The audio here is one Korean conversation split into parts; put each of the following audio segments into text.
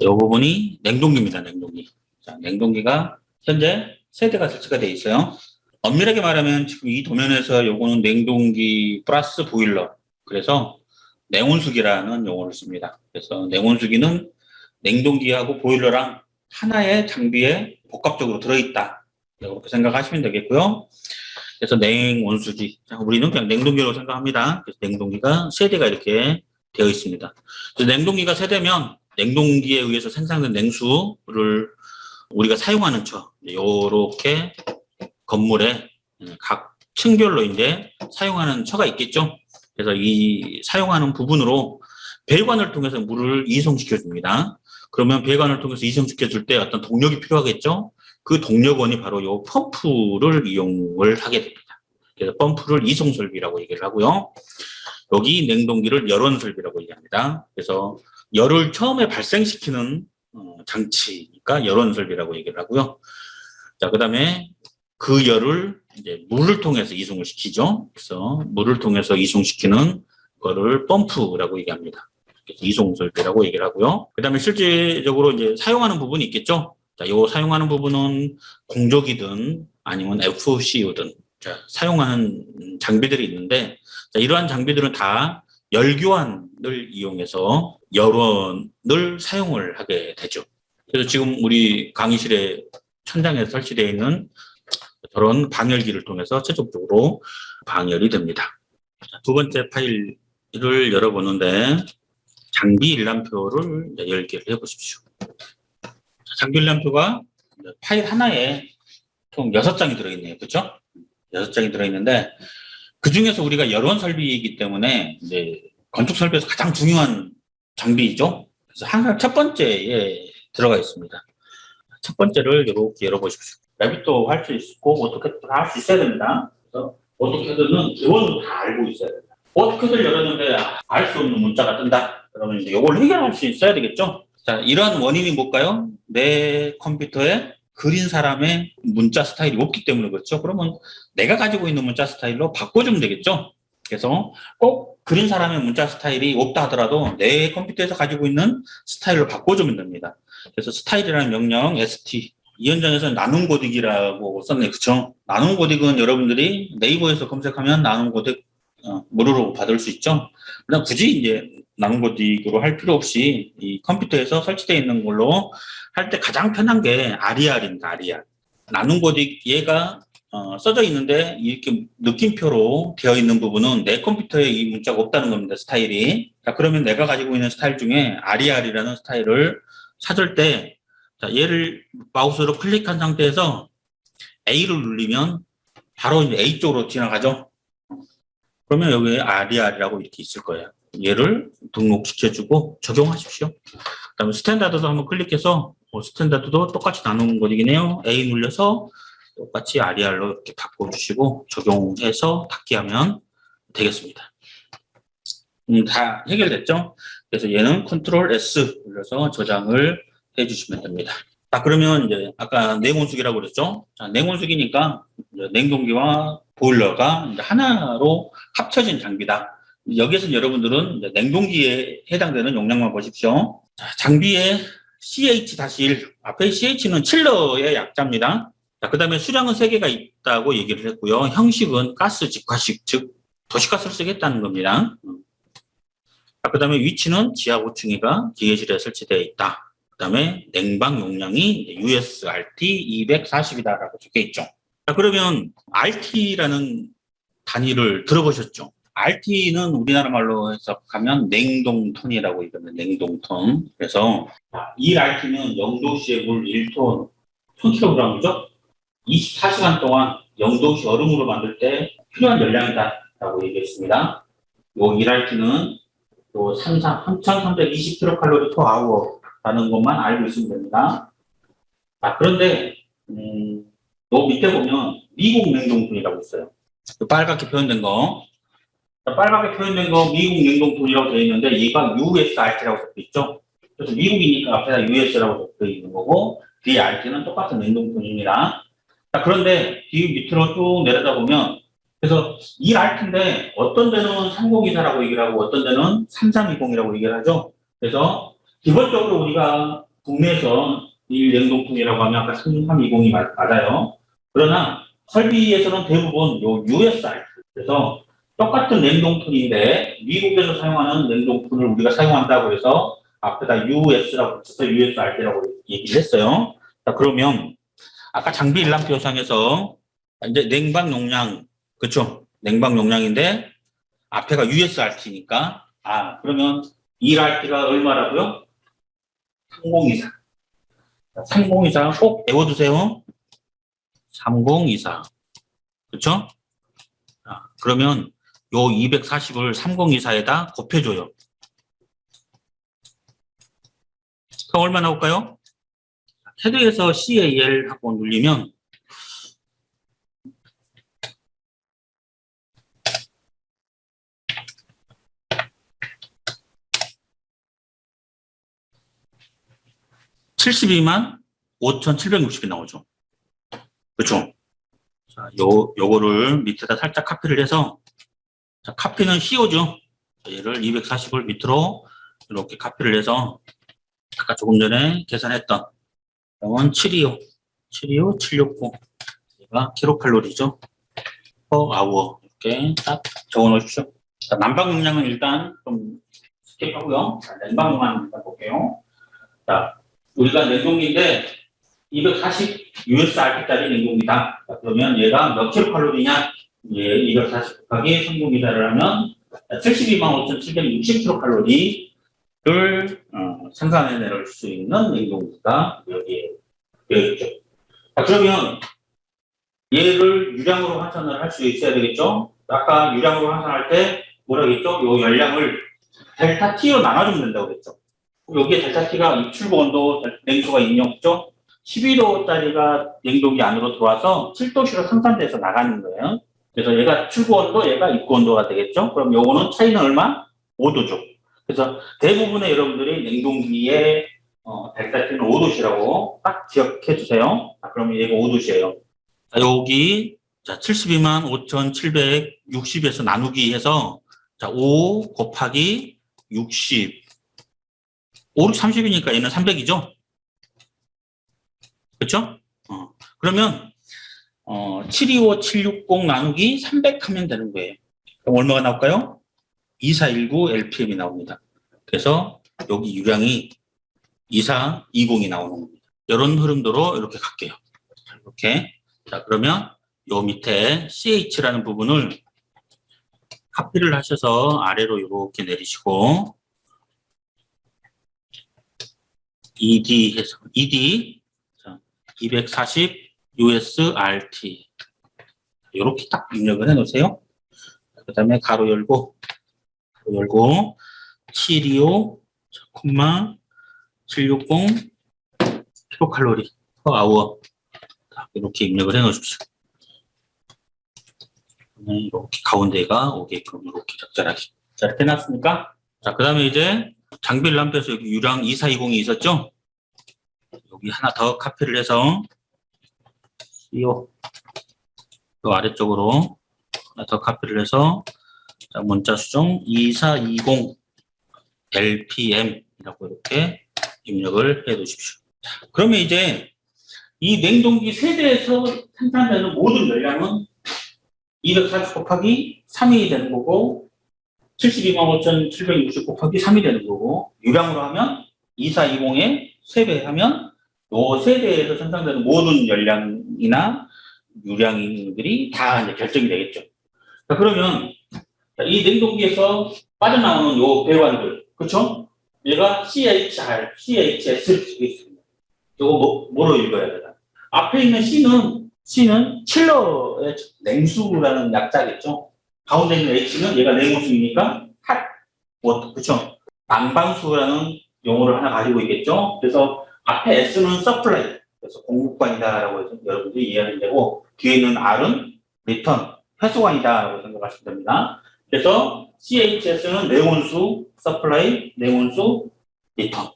이 부분이 냉동기입니다. 냉동기. 자, 냉동기가 현재 3대가 설치가 되어 있어요. 엄밀하게 말하면 지금 이 도면에서 요거는 냉동기 플러스 보일러. 그래서 냉온수기라는 용어를 씁니다. 그래서 냉온수기는 냉동기하고 보일러랑 하나의 장비에 복합적으로 들어있다. 이렇게 생각하시면 되겠고요. 그래서 냉온수기. 우리는 그냥 냉동기로 생각합니다. 그래서 냉동기가 3대가 이렇게 되어 있습니다. 그래서 냉동기가 3대면 냉동기에 의해서 생산된 냉수를 우리가 사용하는 처, 요렇게 건물에 각 층별로 이제 사용하는 처가 있겠죠. 그래서 이 사용하는 부분으로 배관을 통해서 물을 이송시켜 줍니다. 그러면 배관을 통해서 이송시켜 줄 때 어떤 동력이 필요하겠죠. 그 동력원이 바로 요 펌프를 이용을 하게 됩니다. 그래서 펌프를 이송 설비라고 얘기를 하고요. 여기 냉동기를 열원 설비라고 얘기합니다. 그래서 열을 처음에 발생시키는 장치니까 열원 설비라고 얘기를 하고요. 자, 그다음에 그 열을 이제 물을 통해서 이송을 시키죠. 그래서 물을 통해서 이송시키는 거를 펌프라고 얘기합니다. 그래서 이송 설비라고 얘기를 하고요. 그다음에 실제적으로 이제 사용하는 부분이 있겠죠. 자, 요 사용하는 부분은 공조기든 아니면 FCU든 자, 사용하는 장비들이 있는데 자, 이러한 장비들은 다 열교환을 이용해서 열원을 사용을 하게 되죠. 그래서 지금 우리 강의실에 천장에 설치되어 있는 저런 방열기를 통해서 최종적으로 방열이 됩니다. 자, 두 번째 파일을 열어보는데 장비 일람표를 열기를 해보십시오. 장비 일람표가 파일 하나에 총 6장이 들어있네요. 그렇죠? 6장이 들어있는데 그 중에서 우리가 열원 설비이기 때문에 이제 건축 설비에서 가장 중요한 장비이죠. 그래서 항상 첫 번째에 들어가 있습니다. 첫 번째를 이렇게 열어보십시오. 레빗도 할 수 있고 오토캐드도 할 수 있어야 됩니다. 그래서 오토캐드는 기본으로 다 알고 있어야 됩니다. 오토캐드를 열었는데 알 수 없는 문자가 뜬다. 그러면 이제 이걸 해결할 수 있어야 되겠죠. 자, 이러한 원인이 뭘까요? 내 컴퓨터에 그린 사람의 문자 스타일이 없기 때문에 그렇죠. 그러면 내가 가지고 있는 문자 스타일로 바꿔주면 되겠죠. 그래서 꼭 그린 사람의 문자 스타일이 없다 하더라도 내 컴퓨터에서 가지고 있는 스타일로 바꿔주면 됩니다. 그래서 스타일이라는 명령 ST 이 현장에서는 나눔고딕이라고 썼네요. 그쵸? 나눔고딕은 여러분들이 네이버에서 검색하면 나눔고딕 무료로 받을 수 있죠. 그냥 굳이 이제 나눔고딕으로 할 필요 없이 이 컴퓨터에서 설치되어 있는 걸로 할 때 가장 편한 게 RER입니다. RER. 나눔고딕 얘가 써져 있는데 이렇게 느낌표로 되어 있는 부분은 내 컴퓨터에 이 문자가 없다는 겁니다. 스타일이. 자, 그러면 내가 가지고 있는 스타일 중에 RER이라는 스타일을 찾을 때 자, 얘를 마우스로 클릭한 상태에서 A를 누르면 바로 이제 A 쪽으로 지나가죠. 그러면 여기 RER이라고 이렇게 있을 거예요. 얘를 등록시켜주고 적용하십시오. 그다음에 스탠다드도 한번 클릭해서 스탠다드도 똑같이 나누는 거이네요. A 눌려서 똑같이 RER로 이렇게 바꿔주시고 적용해서 닫기 하면 되겠습니다. 다 해결됐죠? 그래서 얘는 컨트롤 S 눌러서 저장을 해주시면 됩니다. 자, 그러면 이제 아까 냉온수기라고 그랬죠? 자, 냉온수기니까 냉동기와 보일러가 이제 하나로 합쳐진 장비다. 여기에서 여러분들은 이제 냉동기에 해당되는 용량만 보십시오. 자, 장비의 CH-1 앞에 CH는 칠러의 약자입니다. 자, 그 다음에 수량은 3개가 있다고 얘기를 했고요. 형식은 가스 직화식, 즉 도시가스를 쓰겠다는 겁니다. 자, 그 다음에 위치는 지하 5층이가 기계실에 설치되어 있다. 그 다음에 냉방 용량이 USRT 240이다라고 적혀 있죠. 자, 그러면 RT라는 단위를 들어보셨죠? RT는 우리나라 말로 해석하면 냉동톤이라고 얘기하면 냉동톤. 그래서 이 RT는 0도씨의 물 1톤 1000kg이죠. 24시간 동안 0도씨 얼음으로 만들 때 필요한 열량이다라고 얘기했습니다. 요 1RT는 또 3320kcal/h라는 것만 알고 있으면 됩니다. 자, 그런데 요 밑에 보면 미국 냉동톤이라고 있어요. 빨갛게 표현된 거. 빨갛게 표현된 거 미국 냉동톤이라고 되어 있는데 얘가 USRT라고 적혀 있죠. 그래서 미국이니까 앞에다 US라고 적혀 있는 거고 뒤에 RT는 똑같은 냉동톤입니다. 자, 그런데 뒤 밑으로 쭉 내려다 보면 그래서 이 RT인데 어떤 데는 3024라고 얘기를 하고 어떤 데는 3320이라고 얘기를 하죠. 그래서 기본적으로 우리가 국내에서 이 냉동풍이라고 하면 아까 3320이 맞아요. 그러나 설비에서는 대부분 요 USRT. 그래서 똑같은 냉동풍인데 미국에서 사용하는 냉동풍을 우리가 사용한다고 해서 앞에다 US라고 붙여서 USRT라고 얘기를 했어요. 자, 그러면 아까 장비 일람표상에서 이제 냉방 용량, 그렇죠? 냉방 용량인데 앞에가 USRT니까 그러면 1RT가 얼마라고요? 3024. 3024 꼭 외워두세요. 3024. 그렇죠? 그러면 요 240을 3024에다 곱해줘요. 그럼 얼마 나올까요? 캐드에서 CAL 하고 눌리면 (72만 5,760이) 나오죠. 그렇죠? 자, 요거를 밑에다 살짝 카피를 해서, 자, 카피는 CO죠. 얘를 240을 밑으로 이렇게 카피를 해서 아까 조금 전에 계산했던 영원 725, 769. 얘가 킬로칼로리죠. per 이렇게 딱 적어 놓으십시오. 자, 난방 용량은 일단 좀 스킵하고요. 자, 냉방만 일단 볼게요. 자, 우리가 냉동기인데 240 USRT짜리 냉동기다. 자, 그러면 얘가 몇 킬로칼로리냐? 예, 240 곱하기 30기다를 하면 72만 5,760 킬로칼로리를 생산해낼 수 있는 냉동기가 여기에 되어 있죠. 자, 그러면 얘를 유량으로 환산을 할 수 있어야 되겠죠? 아까 유량으로 환산할 때 뭐라고 했죠? 요 열량을 델타 T로 나눠주면 된다고 했죠. 여기에 델타 T가 입출구 온도 냉수가 입력죠. 12도짜리가 냉동기 안으로 들어와서 7도씨로 상산돼서 나가는 거예요. 그래서 얘가 출구 온도, 얘가 입구 온도가 되겠죠. 그럼 요거는 차이는 얼마? 5도죠. 그래서 대부분의 여러분들이 냉동기의 델타 T는 5도씨라고 딱 기억해 주세요. 그러면 얘가 5도씨예요. 자, 여기 72만 5,760에서 나누기 해서 5 곱하기 60. 5, 6, 30이니까 얘는 300이죠? 그렇죠? 그러면 725, 760 나누기 300 하면 되는 거예요. 그럼 얼마가 나올까요? 2419 LPM이 나옵니다. 그래서 여기 유량이 2420이 나오는 겁니다. 이런 흐름도로 이렇게 갈게요. 이렇게. 자, 그러면 요 밑에 CH라는 부분을 카피를 하셔서 아래로 이렇게 내리시고 ED 해서 ED 240 USRT 이렇게 딱 입력을 해 놓으세요. 그 다음에 가로 열고 725, 760 킬로칼로리 per hour 이렇게 입력을 해 놓으십시오. 이렇게 가운데가 오게끔 이렇게 적절하게. 자, 이렇게 해놨습니까? 자, 그 다음에 이제 장비 람프에서 여기 유량 2420이 있었죠? 여기 하나 더 카피를 해서 요 아래쪽으로 하나 더 카피를 해서 자, 문자 수정 2420 LPM이라고 이렇게 입력을 해 두십시오. 자, 그러면 이제 이 냉동기 세대에서 생산되는 모든 열량은 240 곱하기 3이 되는 거고 72만 5,760 곱하기 3이 되는 거고 유량으로 하면 2420에 3배 하면 이 세대에서 생산되는 모든 열량이나 유량들이 다 이제 결정이 되겠죠. 자, 그러면 이 냉동기에서 빠져나오는 요 배관들, 그렇죠? 얘가 CHR, CHS를 쓰고 있습니다. 이거 뭐로 읽어야 되나? 앞에 있는 C는 칠러의 냉수라는 약자겠죠. 가운데 있는 H는 얘가 냉온수이니까 핫 워터, 그렇죠? 난방수라는 용어를 하나 가지고 있겠죠. 그래서 앞에 S는 서플라이, 그래서 공급관이다라고 해서 여러분들이 이해하면 되고 뒤에 있는 R은 리턴, 회수관이다라고 생각하시면 됩니다. 그래서 CHS는 냉온수, 서플라이, 냉온수, 리턴.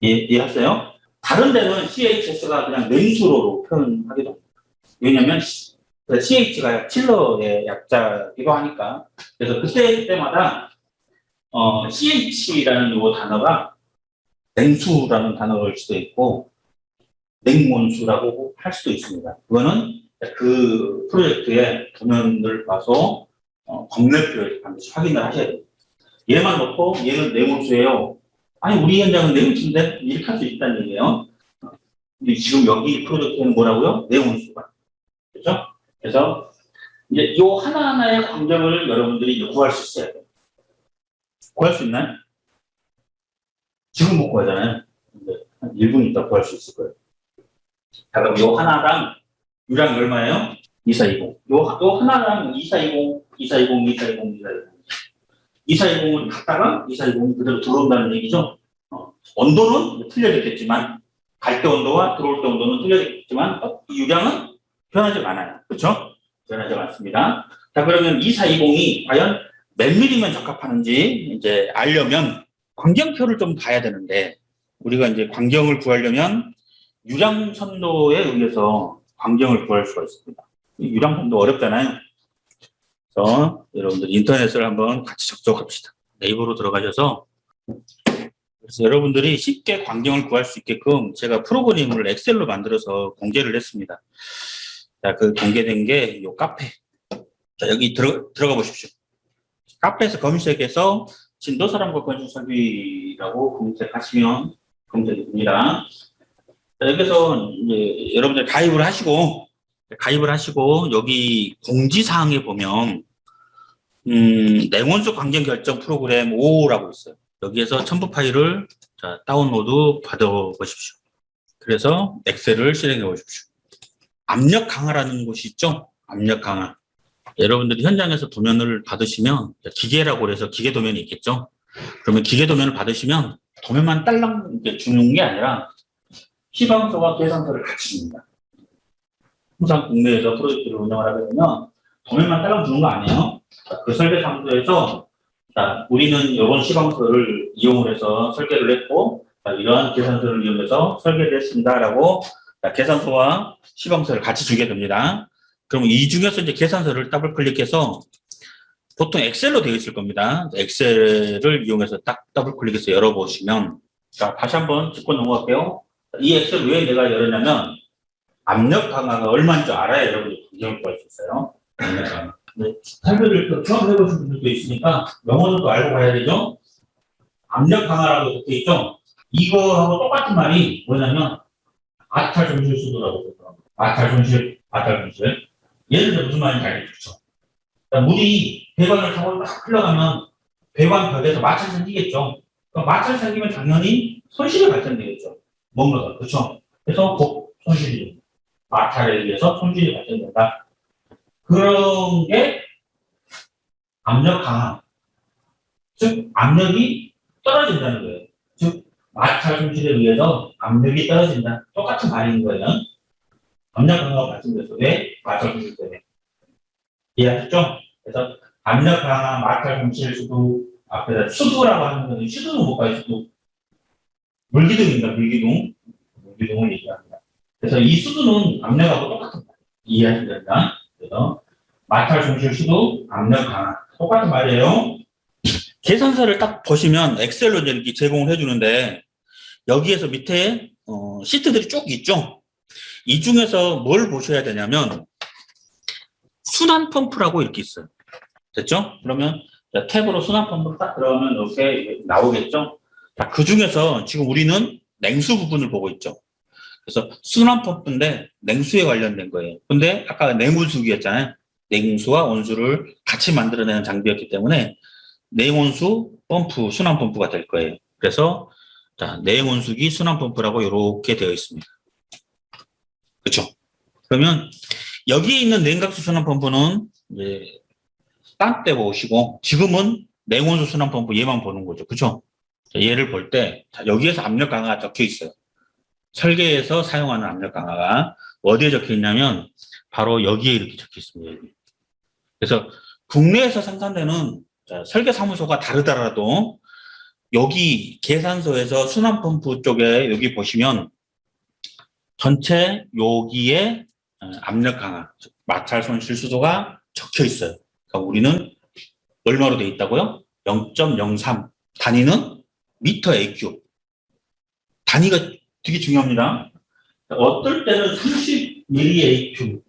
이해하세요? 다른 데는 CHS가 그냥 냉수로 표현하기도 합니다. 왜냐하면 CH가 칠러의 약자이기도 하니까. 그래서 그때마다 CH라는 요 단어가 냉수라는 단어를 수도 있고 냉온수라고 할 수도 있습니다. 그거는 그 프로젝트의 도면을 봐서 검열표를 반드시 확인을 하셔야 돼요. 얘만 놓고 얘는 냉온수예요. 아니 우리 현장은 냉온수인데 이렇게 할 수 있다는 얘기예요. 근데 지금 여기 프로젝트는 뭐라고요? 냉온수가. 그렇죠? 그래서 이제 이 하나하나의 광정을 여러분들이 구할 수 있어야 돼요. 구할 수 있나요? 지금 못 구하잖아요. 근데 한 1분 있다 구할 수 있을 거예요. 자, 그럼 요 하나당 유량이 얼마예요? 2420. 요 하나당 2420, 2420, 2420, 2420. 2420을 갖다가 2420이 그대로 들어온다는 얘기죠. 온도는 틀려졌겠지만, 갈 때 온도와 들어올 때 온도는 틀려졌겠지만, 유량은 변하지 않아요. 그렇죠? 변하지 않습니다. 자, 그러면 2420이 과연 몇 미리면 적합하는지 이제 알려면 광경표를 좀 봐야 되는데, 우리가 이제 광경을 구하려면 유량 선도에 의해서 광경을 구할 수가 있습니다. 유량 선도 어렵잖아요. 그래서 여러분들 인터넷을 한번 같이 접속합시다. 네이버로 들어가셔서 그래서 여러분들이 쉽게 광경을 구할 수 있게끔 제가 프로그램을 엑셀로 만들어서 공개를 했습니다. 자, 그 공개된 게 이 카페. 자, 여기 들어가 보십시오. 카페에서 검색해서 진도사람과 건축설비라고 검색하시면 검색이 됩니다. 자, 여기서 이제 여러분들 가입을 하시고 여기 공지사항에 보면 냉온수 광경 결정 프로그램 5라고 있어요. 여기에서 첨부 파일을 다운로드 받아 보십시오. 그래서 엑셀을 실행해 보십시오. 압력 강화라는 곳이 있죠. 압력 강화. 여러분들이 현장에서 도면을 받으시면 기계라고 해서 기계 도면이 있겠죠. 그러면 기계 도면을 받으시면 도면만 딸랑 주는 게 아니라 시방서와 계산서를 같이 줍니다. 항상 국내에서 프로젝트를 운영을 하게 되면 도면만 딸랑 주는 거 아니에요. 그 설계사무소에서 우리는 이런 시방서를 이용을 해서 설계를 했고 이러한 계산서를 이용해서 설계를 했습니다라고 계산서와 시방서를 같이 주게 됩니다. 그럼 이 중에서 이제 계산서를 더블 클릭해서 보통 엑셀로 되어 있을 겁니다. 엑셀을 이용해서 딱 더블 클릭해서 열어보시면 자, 다시 한번 짚고 넘어갈게요. 이 엑셀 왜 내가 열었냐면 압력 강화가 얼마인 줄 알아야 여러분이 검증을 구할 수 있어요. 압력 강화. 설계를 처음 해보신 분들도 있으니까 영어도 알고 가야 되죠. 압력 강화라고 적혀 있죠. 이거하고 똑같은 말이 뭐냐면 아탈 손실 수도라고 그러더라고요. 아탈 손실. 얘는 무슨 말인지 알겠죠. 그러니까 물이 배관을 타고 딱 흘러가면 배관 벽에서 마찰이 생기겠죠. 그러니까 마찰이 생기면 당연히 손실이 발생되겠죠. 뭔가가. 그렇죠. 그래서 손실이 마찰에 의해서 손실이 발생된다. 그런 게 압력 강화. 즉 압력이 떨어진다는 거예요. 즉 마찰 손실에 의해서 압력이 떨어진다. 똑같은 말인 거예요. 압력 강화가 발생돼서 왜? 마찰 손실 때문에. 이해하셨죠? 그래서 압력 강화, 마찰 손실 수도 앞에다 수도라고 하는 거는 수도는 못 가요. 수도. 물기둥입니다. 물기둥을 얘기합니다. 그래서 이 수도는 압력하고 똑같은 말이에요. 이해하십니까? 그래서 마찰 손실 수도, 압력 강화 똑같은 말이에요. 계산서를 딱 보시면 엑셀로 이렇게 제공을 해주는데 여기에서 밑에 시트들이 쭉 있죠. 이 중에서 뭘 보셔야 되냐면 순환 펌프라고 이렇게 있어요. 됐죠? 그러면 탭으로 순환 펌프를 딱 들어가면 이렇게 나오겠죠? 자, 그 중에서 지금 우리는 냉수 부분을 보고 있죠. 그래서 순환 펌프인데 냉수에 관련된 거예요. 근데 아까 냉온수기였잖아요. 냉수와 온수를 같이 만들어내는 장비였기 때문에 냉온수 펌프, 순환 펌프가 될 거예요. 그래서 자, 냉온수기 순환 펌프라고 이렇게 되어 있습니다. 그렇죠? 그러면 여기에 있는 냉각수 순환 펌프는 이제 딴 때 보시고 지금은 냉온수 순환 펌프 얘만 보는 거죠. 그렇죠? 얘를 볼 때 여기에서 압력 강화가 적혀 있어요. 설계에서 사용하는 압력 강화가 어디에 적혀 있냐면 바로 여기에 이렇게 적혀 있습니다. 여기. 그래서 국내에서 생산되는 설계 사무소가 다르더라도 여기 계산서에서 순환 펌프 쪽에 여기 보시면 전체 여기에 압력 강화, 마찰 손실 수도가 적혀 있어요. 그러니까 우리는 얼마로 돼 있다고요? 0.03 단위는 미터 AQ. 단위가 되게 중요합니다. 어떨 때는 30mAq,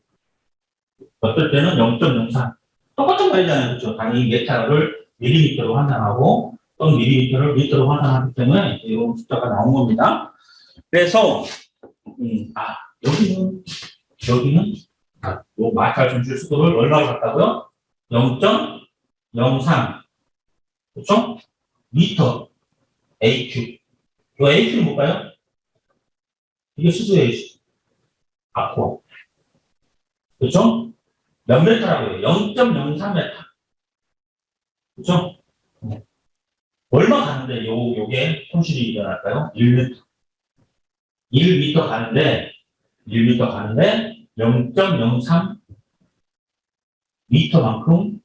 어떨 때는 0.03. 똑같은 말이잖아요. 그렇죠? 단위 메타를 밀리미터로 환산하고 또는 밀리미터를 리터로 환산하기 때문에 이런 숫자가 나온 겁니다. 그래서 여기는 요 마찰 손실 수도를 얼마로 갖다고요? 0.03 그렇죠? 미터 AQ. 요 AQ는 뭘까요? 이게 수도예요. 아쿠아. 그렇죠? 몇 메타라고요? 0.03m. 그렇죠? 얼마 가는데 요게 손실이 일어날까요? 1m. 1m 가는데 0.03 미터만큼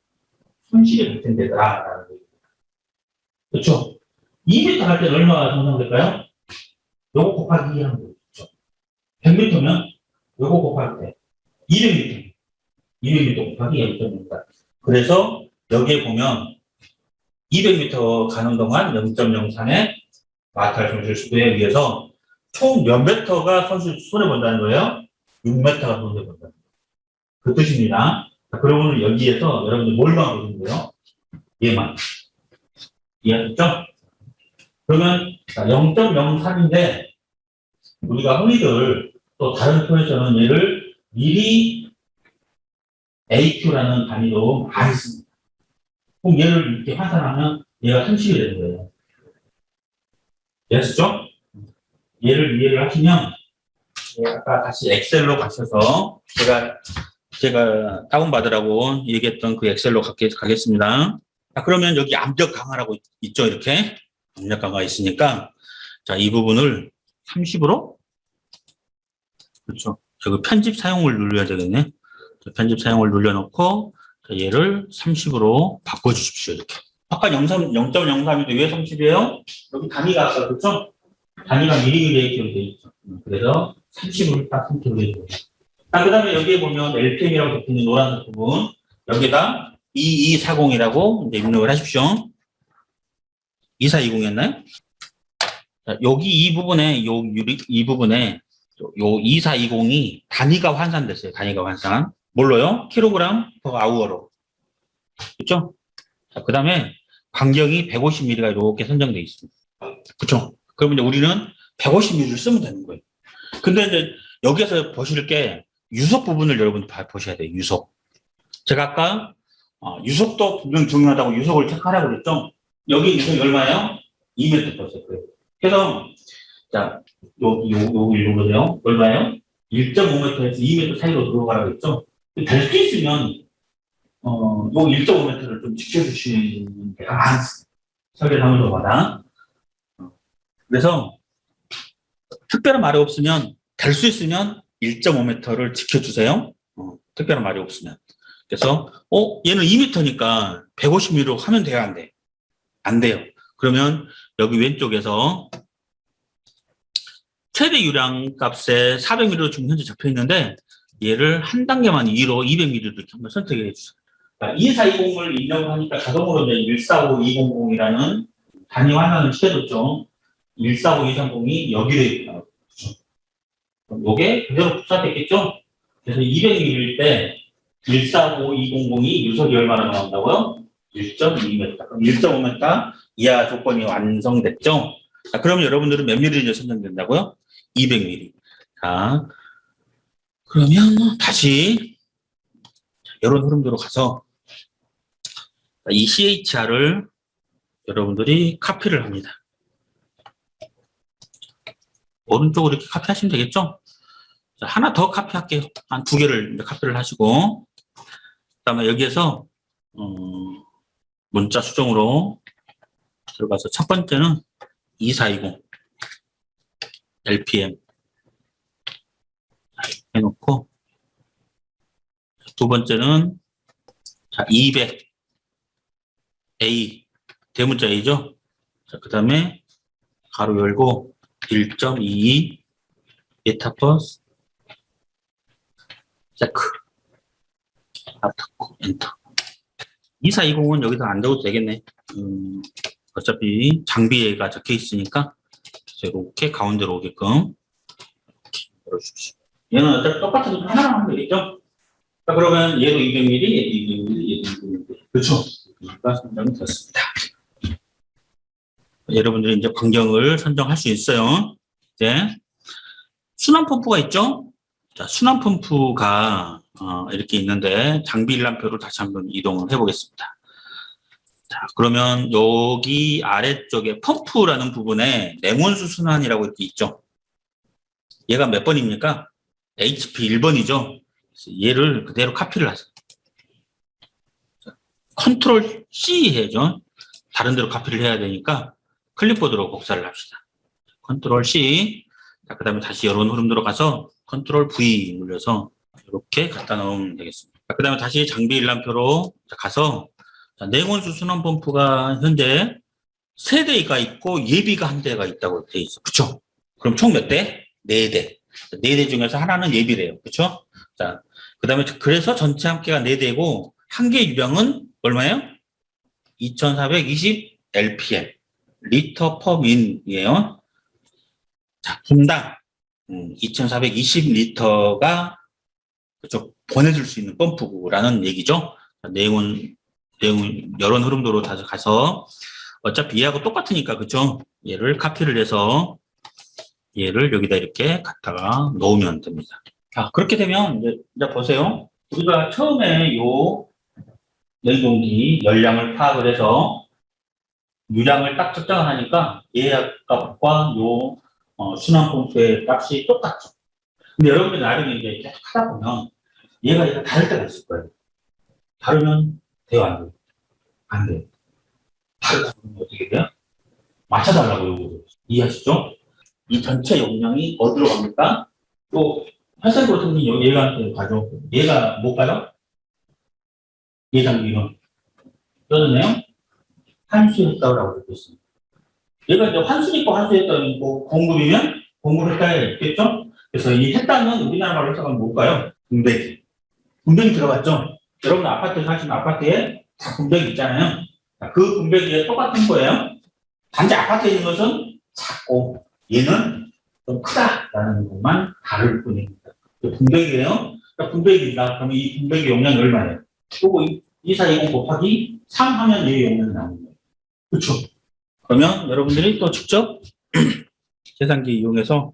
손실이 발생되더라라는 거예요. 그렇죠? 2m 갈 때는 얼마가 손상될까요? 요거 곱하기 2 하는 거죠. 그렇죠? 100m면 요거 곱할 때 200m. 200m 곱하기 0.04. 그래서 여기에 보면 200m 가는 동안 0.03의 마찰 손실 수도에 의해서 총 몇 메터가 손해본다는 거예요? 6m가 손해본다는 거예요. 그 뜻입니다. 그러면 여기에서 여러분들 뭘만 보시는 거예요? 얘만. 이해하셨죠? 그러면 0.03인데 우리가 흔히들 또 다른 표에서는 얘를 미리 AQ라는 단위로 많이 씁니다. 그럼 얘를 이렇게 환산하면 얘가 30이 되는 거예요. 이해하셨죠? 얘를 이해를 하시면 아까 다시 엑셀로 가셔서 제가 다운받으라고 얘기했던 그 엑셀로 가겠습니다. 자, 그러면 여기 압력 강화라고 있죠, 이렇게. 압력 강화 있으니까. 자, 이 부분을 30으로? 그렇죠. 저기 편집 사용을 눌러야 되겠네. 편집 사용을 눌러놓고, 얘를 30으로 바꿔주십시오, 이렇게. 아까 0.03인데 왜 30이에요? 여기 단위가 아까, 그렇죠? 단위가 미리미리로 되어 있죠. 그래서 30으로 딱 선택을 해줘요. 그 다음에 여기에 보면 LPM이라고 적혀있는 노란색 부분, 여기다 2240이라고 이제 입력을 하십시오. 2420이었나요? 여기 이 부분에, 이 부분에, 요 2420이 단위가 환산됐어요. 단위가 환산. 뭘로요? 킬로그램 퍼 아우어로. 그렇죠? 자, 그 다음에 간격이 150mm가 이렇게 선정되어 있습니다. 그렇죠? 그러면 이제 우리는 150mm를 쓰면 되는 거예요. 근데 이제 여기에서 보실 게 유속 부분을 여러분 보셔야 돼요. 유속. 제가 아까 유속도 분명 중요하다고 유속을 체크하라고 그랬죠? 여기 유속이 얼마예요? 2m per second. 그래서 자, 여기 보세요. 얼마예요? 1.5m에서 2m 사이로 들어가라고 했죠? 될 수 있으면 요 1.5m를 좀 지켜주시는 게 많습니다. 설계 사무소마다. 그래서 특별한 말이 없으면 될 수 있으면 1.5m를 지켜주세요. 특별한 말이 없으면. 그래서 얘는 2m니까 150mm로 하면 돼요, 안 돼? 안 돼요. 그러면 여기 왼쪽에서 최대 유량 값에 400mm로 지금 현재 잡혀 있는데 얘를 한 단계만 위로 200mm로 이렇게 한번 선택해 주세요. 2420을 입력을 하니까 자동으로 이제 145200이라는 단위 환산을 시켜줬죠. 145230이 여기로 있다. 요게 그대로 복사됐겠죠? 그래서 200mm일 때 145200이 유속이 얼마나 나온다고요? 1.2m. 그럼 1.5m 이하 조건이 완성됐죠? 자, 그럼 여러분들은 몇 mm를 선정된다고요? 200mm. 자, 그러면 다시 이런 흐름대로 가서 이 CHR을 여러분들이 카피를 합니다. 오른쪽으로 이렇게 카피하시면 되겠죠? 자, 하나 더 카피할게요. 한 2개를 이제 카피를 하시고, 그 다음에 여기에서, 문자 수정으로 들어가서 첫 번째는 2420 LPM 해놓고, 두 번째는 자, 200 A 대문자 A죠? 자, 그 다음에 가로 열고 1.22 메타버스 세크 아타코 엔터. 2420은 여기서 안 적어도 되겠네. 어차피 장비가 적혀 있으니까 이렇게 가운데로 오게끔 열어주십시오. 얘는 어차피 똑같은 거 하나만 하면 되겠죠? 자, 그러면 얘도 200mm, 얘도 200mm, 얘도 200mm. 그렇죠? 그러니까 선정이 됐습니다. 여러분들이 이제 반경을 선정할 수 있어요. 이제 순환 펌프가 있죠? 자, 순환 펌프가 이렇게 있는데 장비 일람표로 다시 한번 이동을 해보겠습니다. 자, 그러면 여기 아래쪽에 펌프라는 부분에 냉온수 순환이라고 이렇게 있죠? 얘가 몇 번입니까? HP 1번이죠? 얘를 그대로 카피를 하세요. 컨트롤 C 해야죠. 다른 데로 카피를 해야 되니까 클립보드로 복사를 합시다. 컨트롤 C. 자, 그 다음에 다시 여러분 흐름 들어가서 컨트롤 V 눌러서 이렇게 갖다 놓으면 되겠습니다. 그 다음에 다시 장비 일람표로 가서 냉온수 순환 펌프가 현재 3대가 있고 예비가 1대가 있다고 되어 있어. 그쵸? 그럼 총 몇 대? 4대. 4대 중에서 하나는 예비래요. 그쵸? 자, 그 다음에 그래서 전체 합계가 4대고 한 개 유량은 얼마예요? 2420 LPM. 리터 퍼 민이에요. 자, 분당 2420리터가 그쪽 보내줄 수 있는 펌프라는 얘기죠. 내용은 여론 흐름도로 다시 가서 어차피 얘하고 똑같으니까 그죠? 얘를 카피를 해서 얘를 여기다 이렇게 갖다가 놓으면 됩니다. 자, 그렇게 되면 이제 보세요. 우리가 처음에 요 냉동기 열량을 파악을 해서 유량을 딱 측정을 하니까 얘 값과 요 순환 펌프의 값이 똑같죠. 근데 여러분들 나름에 이제 계속 하다 보면 얘가 다를 때가 있을 거예요. 다르면 돼요, 안 돼요? 안 돼요. 다르다 그러면 어떻게 돼요? 맞춰달라고 요거 이해하시죠? 이 전체 용량이 어디로 갑니까? 또 회색으로 생긴 얘가 가죠. 얘가 뭘까요? 얘 장비는 떠드네요. 환수했다고 되어 있습니다. 얘가 이제 환수니까 환수했다는 공급이면 공급했다에 있겠죠? 그래서 이 했다는 우리나라 말로 해석하면 뭘까요? 분배기. 분배기 들어갔죠? 여러분 아파트 사시는 아파트에 다 분배기 있잖아요. 그 분배기에 똑같은 거예요. 단지 아파트에 있는 것은 작고 얘는 좀 크다라는 것만 다를 뿐입니다. 분배기예요. 그러니까 분배기다. 그러면 이 분배기 용량이 얼마예요? 그리고 2420 곱하기 3 하면 얘의 용량이 나오는 거예요. 그렇죠? 그러면 여러분들이 또 직접 계산기 이용해서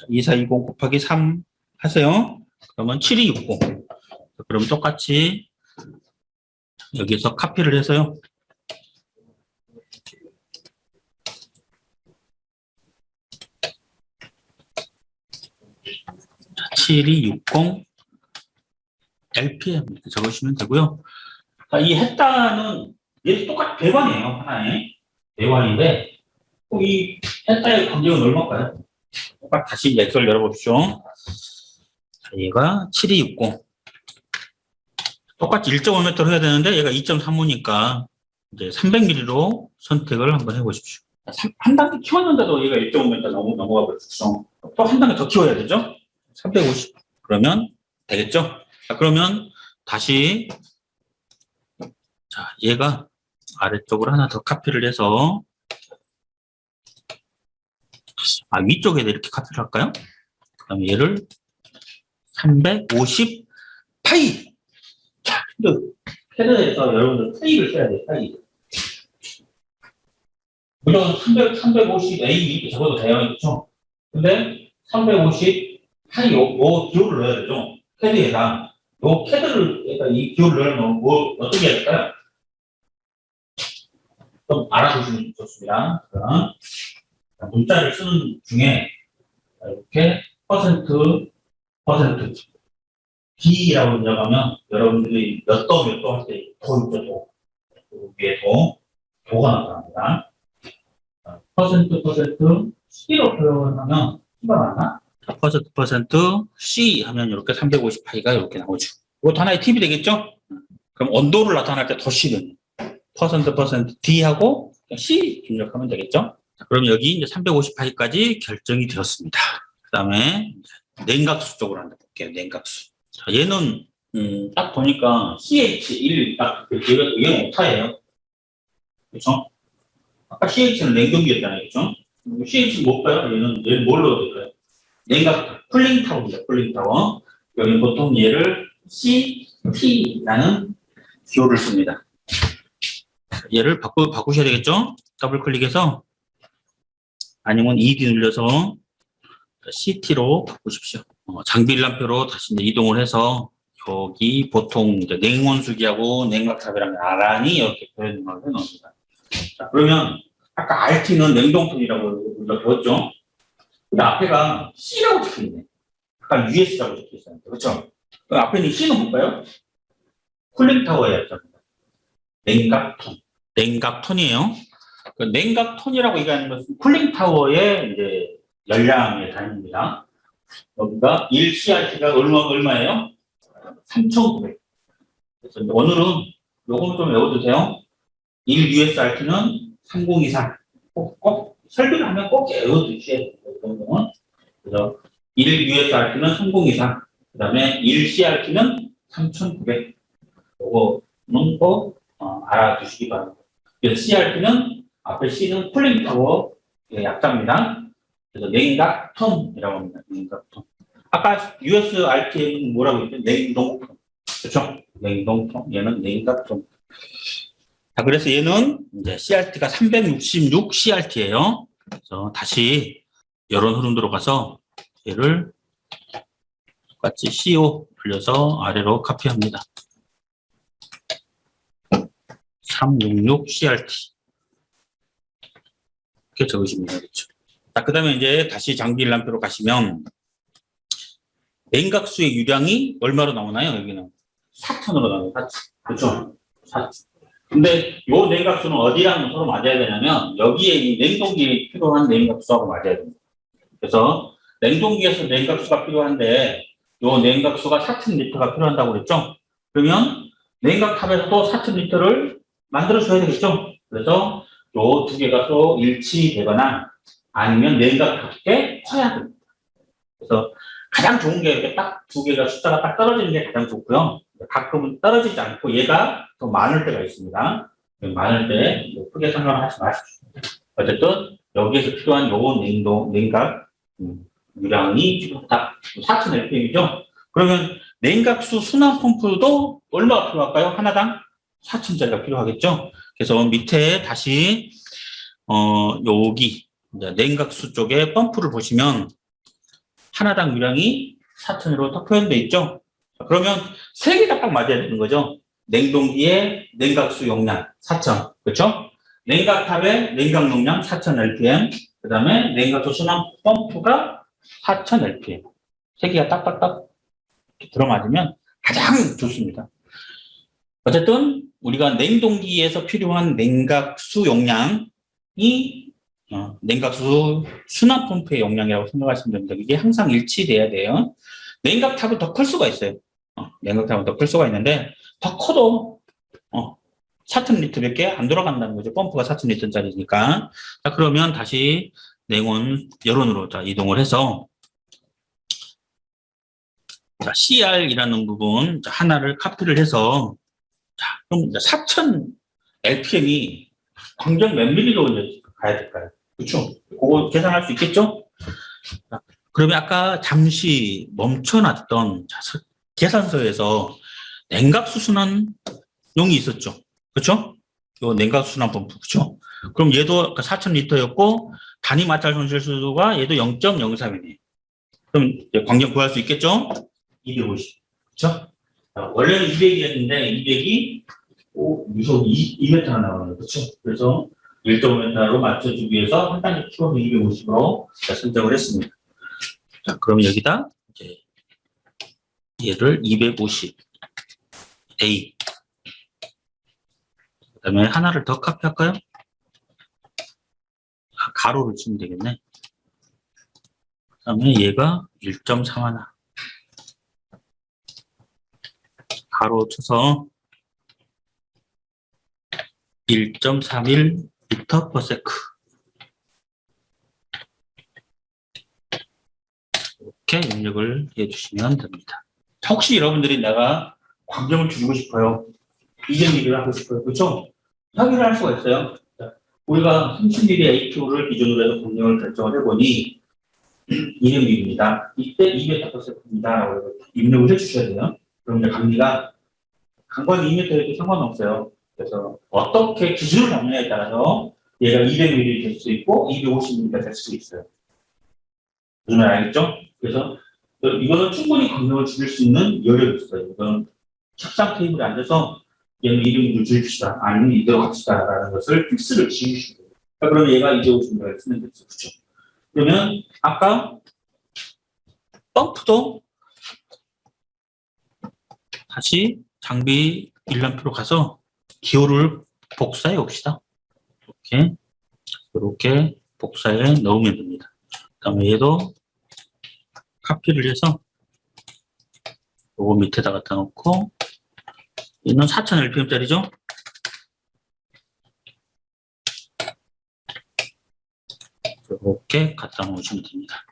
2420 곱하기 3 하세요. 그러면 7260. 그럼 똑같이 여기서 카피를 해서요. 자, 7260 LPM 이렇게 적으시면 되고요. 자, 이 헷다는 얘도 똑같이 배관이에요. 하나에. 배관인데 이 헷다의 간격은 얼마일까요? 다시 엑셀 열어봅시오. 자, 얘가 7260. 똑같이 1.5m로 해야 되는데 얘가 2.35니까 이제 300mm로 선택을 한번 해보십시오. 한 단계 키웠는데도 얘가 1.5m 넘어가 버렸어. 또 한 단계 더 키워야 되죠? 350. 그러면 되겠죠? 자, 그러면 다시 자, 얘가 아래쪽으로 하나 더 카피를 해서 위쪽에다 이렇게 카피를 할까요? 그럼 얘를 350 파이. 자, 근데 패드에서 여러분들 파이를 써야 돼요. 파이. 물론 350 A 이렇게 적어도 돼요. 그렇죠? 근데 350 파이 요 기호를 넣어야 되죠. 패드에다 요 패드를 이 기호를 넣으면 어떻게 해야 될까요? 좀 알아두시면 좋습니다. 문자를 쓰는 중에 이렇게 퍼센트 B라고 입력하면 여러분들이 몇 도 할 때 도 있죠. 위에 도가 나타납니다. 퍼센트 C로 표현하면 C가 맞나? 퍼센트 C 하면 이렇게 350파이가 이렇게 나오죠. 이것도 하나의 팁이 되겠죠? 그럼 온도를 나타낼 때 더 C는 퍼센트 D하고 C 입력하면 되겠죠? 자, 그럼 여기 이제 350파이까지 결정이 되었습니다. 그 다음에 냉각수 쪽으로 한번 볼게요. 냉각수. 자, 얘는 딱 보니까 CH1 딱 얘는 오타예요. 그렇죠? 아까 CH는 냉동기였잖아요. 그렇죠? CH 못 봐요? 얘는 뭘 넣어야 될까요? 냉각, 쿨링타워입니다. 쿨링타워. 여기 보통 얘를 CT라는 기호를 씁니다. 얘를 바꾸셔야 되겠죠? 더블 클릭해서 아니면 ED 눌려서 CT로 바꾸십시오. 장비일람표로 다시 이제 이동을 해서 여기 보통 이제 냉온수기하고 냉각탑이랑 나란히 이렇게 표현을 해놓습니다. 자, 그러면 아까 RT는 냉동통이라고 우리가 배웠죠? 근데 앞에가 C라고 적혀있네. 아까 US라고 적혀있어요. 그렇죠? 그 앞에 있는 C는 뭘까요? 쿨링타워의 약자입니다. 냉각톤. 냉각톤이에요. 그 냉각톤이라고 얘기하는 것은 쿨링타워의 이제 열량의 단위입니다. 여기가 1CRT가 얼마예요? 3,900. 그래서 오늘은 요거는 좀 외워두세요. 1USRT는 3024. 꼭 설계를 하면 꼭 외워두셔야 돼요. 그래서 1USRT는 3024. 그 다음에 1CRT는 3,900. 요거는 꼭 알아두시기 바랍니다. 그래서 CRT는 앞에 C는 쿨링타워의 약자입니다. 그래서 냉각톤이라고 합니다. 냉각톤. 아까 USRT는 뭐라고 했죠? 냉동톤. 그렇죠? 냉동톤. 얘는 냉각톤. 자, 그래서 얘는 이제 CRT가 366 CRT예요. 그래서 다시 이런 흐름으로 가서 얘를 똑같이 CO 돌려서 아래로 카피합니다. 366 CRT. 이렇게 적으시면 되겠죠. 자, 그 다음에 이제 다시 장비일람표로 가시면 냉각수의 유량이 얼마로 나오나요? 여기는 4톤으로 나와요. 4톤. 그렇죠? 4톤. 근데 이 냉각수는 어디랑 서로 맞아야 되냐면 여기에 이 냉동기에 필요한 냉각수하고 맞아야 됩니다. 그래서 냉동기에서 냉각수가 필요한데 이 냉각수가 4,000리터가 필요한다고 그랬죠? 그러면 냉각탑에서도 4,000리터를 만들어줘야 되겠죠? 그래서 이 두 개가 또 일치되거나 아니면 냉각탑에 커야 됩니다. 그래서 가장 좋은 게 이렇게 딱 두 개가 숫자가 딱 떨어지는 게 가장 좋고요. 가끔은 떨어지지 않고 얘가 더 많을 때가 있습니다. 많을 때 크게 상관하지 마십시오. 어쨌든 여기에서 필요한 요 냉각 유량이 필요하다. 4,000 rpm이죠. 그러면 냉각수 순환 펌프도 얼마가 필요할까요? 하나당 4,000짜리가 필요하겠죠. 그래서 밑에 다시 여기 이제 냉각수 쪽에 펌프를 보시면 하나당 유량이 4,000으로 딱 표현되어 있죠. 그러면 세 개가 딱 맞아야 되는 거죠. 냉동기의 냉각수 용량 4,000, 그렇죠? 냉각탑의 냉각 용량 4,000 rpm, 그 다음에 냉각수 순환 펌프가 4,000 rpm. 세 개가 딱딱딱 들어맞으면 가장 좋습니다. 어쨌든 우리가 냉동기에서 필요한 냉각수 용량이 냉각수 순환 펌프의 용량이라고 생각하시면 됩니다. 이게 항상 일치돼야 돼요. 냉각탑은 더 클 수가 있어요. 냉각탑은 더 클 수가 있는데 더 커도 4,000리터밖에 안 돌아간다는 거죠. 펌프가 4,000리터짜리니까. 자, 그러면 다시 냉온 여론으로 자, 이동을 해서 자, CR이라는 부분 하나를 카피를 해서 자, 그럼 4,000 rpm이 광정 몇 밀리로 이제 가야 될까요? 그렇죠? 그거 계산할 수 있겠죠? 자, 그러면 아까 잠시 멈춰놨던 계산서에서 냉각수 순환용이 있었죠. 그렇죠? 요 냉각수 순환 펌프. 그렇죠? 그럼 얘도 4,000리터였고 단위 마찰 손실수가 얘도 0.03이네요. 그럼 이제 광정 구할 수 있겠죠? 250. 그렇죠? 원래는 200이었는데 200이 유속 2m가 나오는 거죠. 그래서 1.5m로 맞춰주기 위해서 한 단위 키워서 250으로 선정을 했습니다. 자, 그럼 여기다 이제 얘를 250 A. 그다음에 하나를 더 카피할까요? 가로를 치면 되겠네. 그다음에 얘가 1.31. 가로 쳐서 1.31 리터 per sec. 이렇게 입력을 해주시면 됩니다. 혹시 여러분들이 내가 광정을 줄이고 싶어요. 이전 일을 하고 싶어요. 그렇죠? 협의를 할 수가 있어요. 자, 우리가 30mm AQ를 기준으로 해서 공력을 결정을 해보니 200mm입니다. 이때 200%입니다. 입력을 해주셔야 돼요. 그럼 이제 감리가 강관 2m에도 상관없어요. 그래서 어떻게 기준을 잡느냐에 따라서 얘가 200mm 될 수 있고 250mm 될 수 있어요. 무슨 말 알겠죠? 그래서 이거는 충분히 강력을 줄일 수 있는 여력이 있어요. 이건 협상 테이블에 앉아서 얘는 200mm 줄입시다. 아니면 이대로 갑시다라는 것을 픽스를 지으시고 그러면 얘가 250mm가 쓰면 되죠. 그렇죠? 그러면 아까 펌프도 다시 장비 일람표로 가서 기호를 복사해 옵시다. 이렇게 복사해 넣으면 됩니다. 그다음에 얘도 카피를 해서 요거 밑에다 갖다 놓고 얘는 4000rpm짜리죠? 이렇게 갖다 놓으시면 됩니다.